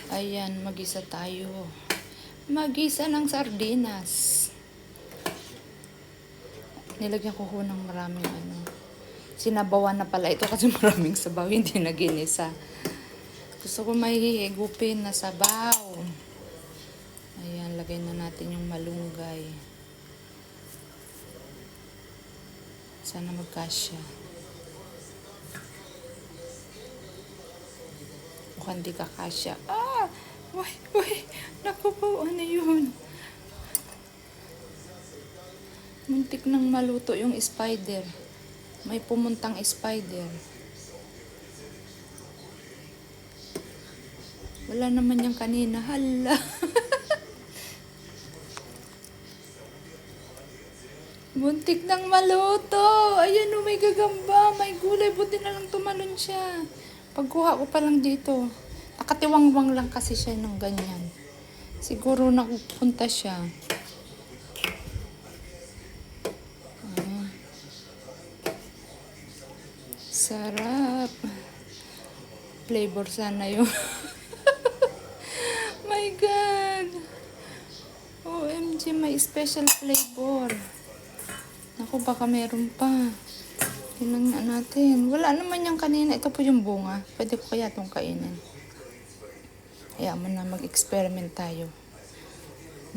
Ayan, magisa tayo. Magisa ng sardinas. Nilagyan ko ng maraming Sinabawan na pala ito kasi maraming sabaw, hindi na ginisa. Gusto ko may hihigupin na sabaw. Ayan, lagay na natin yung malunggay. Sana magkasya. Mukhang di kakasya. Uy, naku po, ano yun? Muntik nang maluto yung spider. May pumuntang spider. Wala naman yung kanina. Hala. Muntik nang maluto. Ayan o, may gagamba. May gulay. Buti na lang tumalon siya. Pagkuha ko pa lang dito. Nakatiwangwang lang kasi siya ng ganyan. Siguro nakupunta siya. Sarap. Flavor sana yun. My God. OMG, may special flavor. Naku, baka meron pa. Tingnan nga natin. Wala naman yung kanina. Ito po yung bunga. Pwede ko kaya itong kainin. Kaya mo na mag-experiment tayo.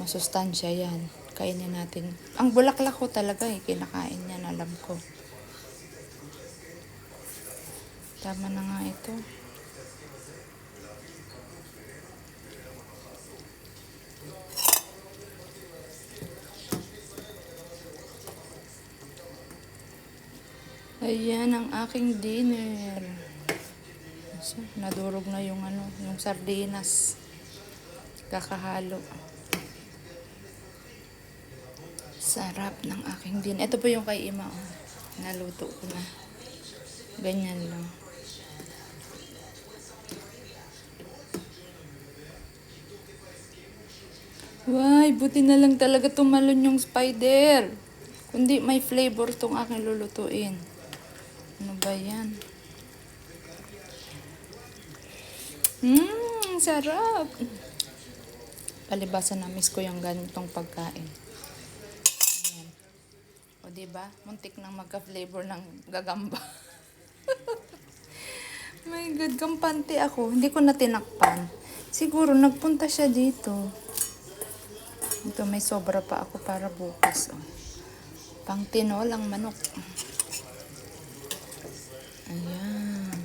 Masustansya yan. Kainin natin. Ang bulaklak ko talaga kinakain yan. Alam ko. Tama na nga ito. Ayan ang aking dinner. So, nadurog na yung yung sardinas. Kakahalo. Sarap ng aking dinner. Ito po yung kay Ima. Naluto ko na. Ganyan lang. Why, buti na lang talaga tumalon yung spider. Kundi may flavor tong aking lulutuin. Ano ba yan? Sarap. Palibasa na miss ko yung ganitong pagkain. Ayan. O diba? Muntik nang magka-flavor ng gagamba. My God, kampante ako. Hindi ko na tinakpan. Siguro nagpunta siya dito. Ito, may sobra pa ako para bukas. Pang tinolang manok. Ayan.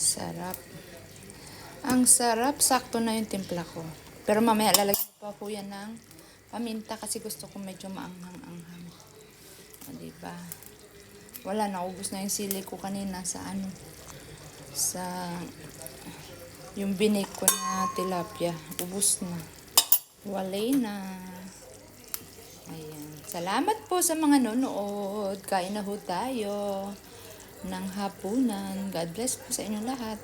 Sarap. Ang sarap. Sakto na yung timpla ko. Pero mamaya lalagyan pa po yan ng paminta kasi gusto ko medyo maanghang-anghang. O, diba? Wala, naubos na yung sili ko kanina sa sa yung binig ko na tilapia. Ubus na. Walay na. Ayan. Salamat po sa mga nanonood. Kain na ho tayo ng hapunan. God bless po sa inyong lahat.